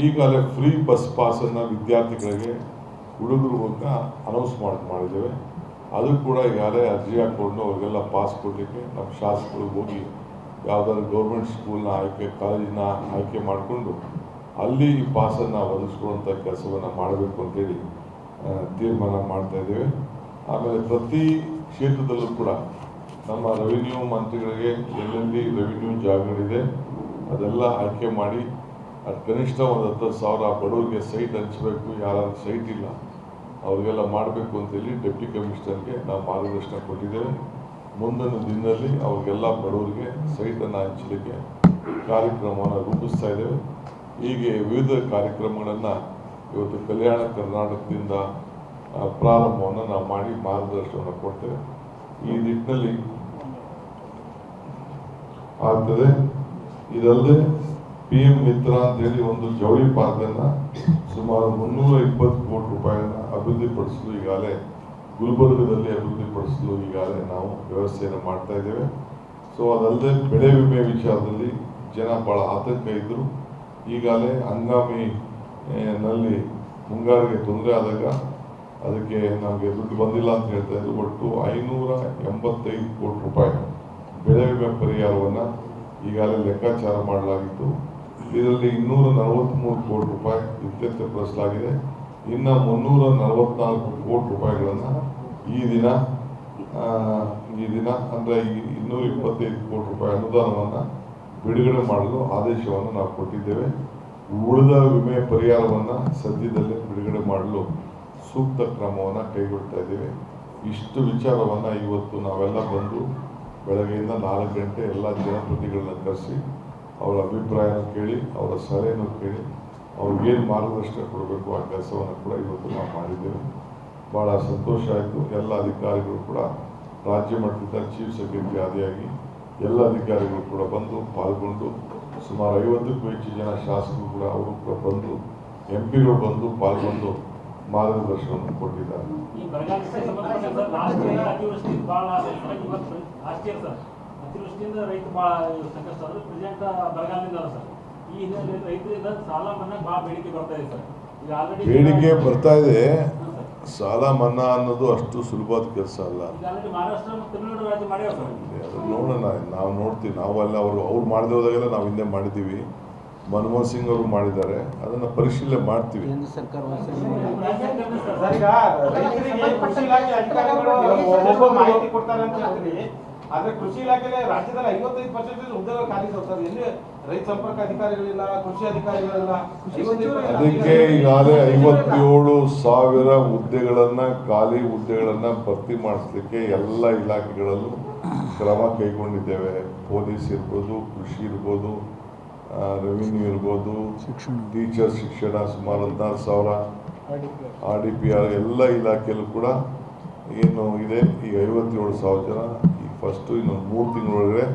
ಈಗಾಗಲೇ free bus ಪಾಸನ್ನು ವಿದ್ಯಾರ್ಥಿಗಳಿಗೆ ಹುಡುಗರಿಗೆ ಅನೌನ್ಸ್ ಮಾಡಿದ್ದೇವೆ. ಅದು ಕೂಡ ಈಗಾಗಲೇ ಅರ್ಜಿ ಹಾಕ್ಕೊಂಡು ಅವ್ರಿಗೆಲ್ಲ ಪಾಸ್ ಕೊಡಲಿಕ್ಕೆ ನಮ್ಮ ಶಾಸಕರು ಹೋಗಿ ಯಾವುದಾದ್ರು ಗೌರ್ಮೆಂಟ್ ಸ್ಕೂಲ್ನ ಕಾಲೇಜಿನ ಆಯ್ಕೆ ಮಾಡಿಕೊಂಡು ಅಲ್ಲಿ ಈ ಪಾಸನ್ನು ಒದಗಿಸ್ಕೊಳ್ಳುವಂಥ ಕೆಲಸವನ್ನು ಮಾಡಬೇಕು ಅಂತೇಳಿ ತೀರ್ಮಾನ ಮಾಡ್ತಾ ಇದ್ದೇವೆ. ಆಮೇಲೆ ಪ್ರತಿ ಕ್ಷೇತ್ರದಲ್ಲೂ ಕೂಡ ನಮ್ಮ ರೆವಿನ್ಯೂ ಮಂತ್ರಿಗಳಿಗೆ ಎಲ್ಲೆಲ್ಲಿ ರೆವಿನ್ಯೂ ಜಾಗಗಳಿದೆ ಅದೆಲ್ಲ ಆಯ್ಕೆ ಮಾಡಿ ಅದು ಕನಿಷ್ಠ ಒಂದು 10,000 ಬಡವರಿಗೆ ಸೈಟ್ ಹಂಚಬೇಕು. ಯಾರಾದ್ರೂ ಸೈಟ್ ಇಲ್ಲ ಅವ್ರಿಗೆಲ್ಲ ಮಾಡಬೇಕು ಅಂತೇಳಿ ಡೆಪ್ಟಿ ಕಮಿಷನರ್ಗೆ ನಾವು ಮಾರ್ಗದರ್ಶನ ಕೊಟ್ಟಿದ್ದೇವೆ. ಮುಂದಿನ ದಿನದಲ್ಲಿ ಅವ್ರಿಗೆಲ್ಲ ಬಡವರಿಗೆ ಸೈಟನ್ನು ಹಂಚಲಿಕ್ಕೆ ಕಾರ್ಯಕ್ರಮವನ್ನು ರೂಪಿಸ್ತಾ ಇದ್ದೇವೆ. ಹೀಗೆ ವಿವಿಧ ಕಾರ್ಯಕ್ರಮಗಳನ್ನು ಇವತ್ತು ಕಲ್ಯಾಣ ಕರ್ನಾಟಕದಿಂದ ಪ್ರಾರಂಭವನ್ನು ನಾವು ಮಾಡಿ ಮಾರ್ಗದರ್ಶನವನ್ನು ಕೊಡ್ತೇವೆ. ಈ ನಿಟ್ಟಿನಲ್ಲಿ ಆಗ್ತದೆ. ಇದಲ್ಲದೆ PM ಮಿತ್ರ ಅಂತೇಳಿ ಒಂದು ಜವಳಿ ಪಾರ್ಕನ್ನು ಸುಮಾರು 320 ಕೋಟಿ ರೂಪಾಯಿಯನ್ನು ಅಭಿವೃದ್ಧಿಪಡಿಸಲು ಈಗಾಗಲೇ ಗುಲ್ಬರ್ಗದಲ್ಲಿ ಅಭಿವೃದ್ಧಿಪಡಿಸಲು ಈಗಾಗಲೇ ನಾವು ವ್ಯವಸ್ಥೆಯನ್ನು ಮಾಡ್ತಾ ಇದ್ದೇವೆ. ಸೊ ಅದಲ್ಲದೆ ಬೆಳೆ ವಿಮೆ ವಿಚಾರದಲ್ಲಿ ಜನ ಭಾಳ ಆತಂಕ ಇದ್ದರು. ಈಗಾಗಲೇ ಹಂಗಾಮಿನಲ್ಲಿ ಮುಂಗಾರಿಗೆ ತೊಂದರೆ ಆದಾಗ ಅದಕ್ಕೆ ನಮಗೆ ದುಡ್ಡು ಬಂದಿಲ್ಲ ಅಂತ ಹೇಳ್ತಾ ಇದ್ರು. ಒಟ್ಟು 585 ಕೋಟಿ ರೂಪಾಯಿ ಬೆಳೆ ವಿಮೆ ಪರಿಹಾರವನ್ನು ಈಗಾಗಲೇ ಲೆಕ್ಕಾಚಾರ ಮಾಡಲಾಗಿತ್ತು. ಇದರಲ್ಲಿ 243 ಕೋಟಿ ರೂಪಾಯಿ ಇತ್ಯರ್ಥಪಡಿಸಲಾಗಿದೆ. ಇನ್ನು 344 ಕೋಟಿ ರೂಪಾಯಿಗಳನ್ನು ಈ ದಿನ ಅಂದರೆ 225 ಕೋಟಿ ರೂಪಾಯಿ ಅನುದಾನವನ್ನು ಬಿಡುಗಡೆ ಮಾಡಲು ಆದೇಶವನ್ನು ನಾವು ಕೊಟ್ಟಿದ್ದೇವೆ. ಉಳಿದ ವಿಮೆ ಪರಿಹಾರವನ್ನು ಸದ್ಯದಲ್ಲೇ ಬಿಡುಗಡೆ ಮಾಡಲು ಸೂಕ್ತ ಕ್ರಮವನ್ನು ಕೈಗೊಳ್ತಾ ಇದ್ದೇವೆ. ಇಷ್ಟು ವಿಚಾರವನ್ನು ಇವತ್ತು ನಾವೆಲ್ಲ ಬಂದು ಬೆಳಗ್ಗೆಯಿಂದ 4 ಗಂಟೆ ಎಲ್ಲ ಜನಪ್ರತಿನಿಧಿಗಳನ್ನ ಕರೆಸಿ ಅವರ ಅಭಿಪ್ರಾಯನ ಕೇಳಿ ಅವರ ಸಲಹೆಯನ್ನು ಕೇಳಿ ಅವ್ರಿಗೇನು ಮಾರ್ಗದರ್ಶನ ಕೊಡಬೇಕು ಆ ಕೆಲಸವನ್ನು ಕೂಡ ಇವತ್ತು ನಾವು ಮಾಡಿದ್ದೇವೆ. ಭಾಳ ಸಂತೋಷ ಆಯಿತು. ಎಲ್ಲ ಅಧಿಕಾರಿಗಳು ಕೂಡ ರಾಜ್ಯ ಮಟ್ಟದ ಚೀಫ್ ಸೆಕ್ರೆಟರಿ ಆದಿಯಾಗಿ ಎಲ್ಲ ಅಧಿಕಾರಿಗಳು ಕೂಡ ಬಂದು ಪಾಲ್ಗೊಂಡು ಸುಮಾರು 50ಕ್ಕೂ ಹೆಚ್ಚು ಜನ ಶಾಸಕರು ಕೂಡ ಅವರು ಕೂಡ ಬಂದು MP ಗಳು ಬಂದು ಪಾಲ್ಗೊಂಡು ಮಾರ್ಗದರ್ಶನವನ್ನು ಕೊಟ್ಟಿದ್ದಾರೆ. ಅತಿವೃಷ್ಟಿಯಿಂದ ರೈತ ಭಾಳ ಸಂಕಷ್ಟ ಆದರೆ ಪ್ರೆಸೆಂಟ್ ಬರಗಾಲದಿಂದ ಸರ್ ಈ ಹಿನ್ನೆಲೆ ರೈತರಿಂದ ಸಾಲ ಮನ್ನಾ ಭಾಳ ಬೇಡಿಕೆ ಬರ್ತಾ ಇದೆ ಸರ್. ಈಗ ಆಲ್ರೆಡಿ ಬೇಡಿಕೆ ಬರ್ತಾ ಇದೆ. ಸಾಲ ಮನ್ನಾ ಅನ್ನೋದು ಅಷ್ಟು ಸುಲಭವಾದ ಕೆಲಸ ಅಲ್ಲ. ಈಗ ಆಲ್ರೆಡಿ ಮಹಾರಾಷ್ಟ್ರ ಮತ್ತು ತಮಿಳುನಾಡು ರಾಜ್ಯ ಮಾಡ್ಯಾವ ಸರ್. ಅದನ್ನು ನೋಡೋಣ, ನಾವು ನೋಡ್ತೀವಿ. ನಾವೆಲ್ಲ ಅವ್ರು ಮಾಡದೆ ಹೋದಾಗೆಲ್ಲ ನಾವು ಹಿಂದೆ ಮಾಡಿದ್ದೀವಿ. ಮನಮೋಹನ್ ಸಿಂಗ್ ಅವರು ಮಾಡಿದ್ದಾರೆ, ಅದನ್ನು ಪರಿಶೀಲನೆ ಮಾಡ್ತೀವಿ. ಕೇಂದ್ರ ಸರ್ಕಾರ ಮಾಹಿತಿ ಕೊಡ್ತಾರೆ ಅಂತ ಹೇಳ್ತೀವಿ. ಆದ್ರೆ ಕೃಷಿ ಇಲಾಖೆಯಲ್ಲಿ ರಾಜ್ಯದಲ್ಲಿ 55% ಉದ್ಯೋಗ ಖಾಲಿ ಸರ್. ಎಲ್ಲಿ ರೈತ ಸಂಪರ್ಕ ಅಧಿಕಾರಿಗಳಿಲ್ಲ, ಕೃಷಿ ಅಧಿಕಾರಿಗಳಿಲ್ಲ. ಅದಕ್ಕೆ ಈಗಾಗಲೇ 57,000 ಹುದ್ದೆಗಳನ್ನು ಖಾಲಿ ಹುದ್ದೆಗಳನ್ನು ಭರ್ತಿ ಮಾಡಿಸ್ಲಿಕ್ಕೆ ಎಲ್ಲ ಇಲಾಖೆಗಳಲ್ಲೂ ಕ್ರಮ ಕೈಗೊಂಡಿದ್ದೇವೆ. ಪೊಲೀಸ್ ಇರ್ಬೋದು, ಕೃಷಿ ಇರ್ಬೋದು, ರೆವಿನ್ಯೂ ಇರ್ಬೋದು, ಟೀಚರ್ ಶಿಕ್ಷಣ ಸುಮಾರು 16,000, RDPR ಎಲ್ಲ ಇಲಾಖೆಯಲ್ಲೂ ಕೂಡ ಏನು ಇದೆ. ಈಗ 57,000 ಜನ ಈಗ ಫಸ್ಟು ಇನ್ನೊಂದು 3 ತಿಂಗಳೊಳಗೆ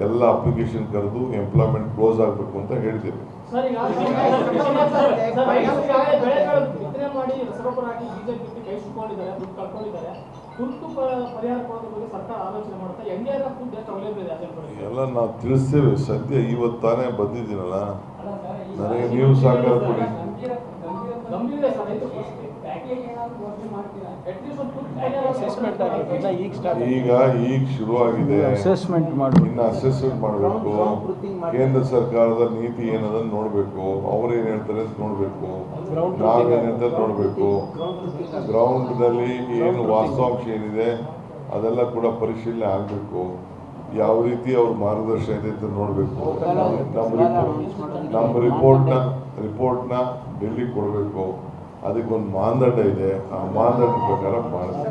ಎಲ್ಲ ಅಪ್ಲಿಕೇಶನ್ ಕರೆದು ಎಂಪ್ಲಾಯ್ಮೆಂಟ್ ಕ್ಲೋಸ್ ಆಗಬೇಕು ಅಂತ ಹೇಳಿದ್ದೇವೆ. ಎಲ್ಲ ನಾವು ತಿಳಿಸ್ತೇವೆ. ಸದ್ಯ ಇವತ್ತು ತಾನೇ ಬಂದಿದ್ದೀನಲ್ಲ, ನನಗೆ ನೀವು ಸಹಕಾರ ಕೊಡಿ. ಈಗ ಶುರುವಾಗಿದೆ. ಇನ್ನು ಅಸೆಸ್ಮೆಂಟ್ ಮಾಡಬೇಕು. ಕೇಂದ್ರ ಸರ್ಕಾರದ ನೀತಿ ಏನದನ್ನು ನೋಡಬೇಕು. ಅವ್ರೇನು ಹೇಳ್ತಾರೆ ಅಂತ ನೋಡಬೇಕು. ನಾವೇನು ಹೇಳ್ತಾರೆ ನೋಡಬೇಕು. ಗ್ರೌಂಡ್ನಲ್ಲಿ ಏನು ವಾಸ್ತವಾಂಶ ಏನಿದೆ ಅದೆಲ್ಲ ಕೂಡ ಪರಿಶೀಲನೆ ಆಗಬೇಕು. ಯಾವ ರೀತಿ ಅವ್ರ ಮಾರ್ಗದರ್ಶನ ಇದೆ ಅಂತ ನೋಡಬೇಕು. ನಮ್ಮ ರಿಪೋರ್ಟ್ನ ಡೆಲ್ಲಿ ಕೊಡಬೇಕು. ಅದಕ್ಕೊಂದು ಮಾನದಂಡ ಇದೆ. ಆ ಮಾನದಂಡ ಪ್ರಕಾರ ಮಾಡ್ತೀವಿ.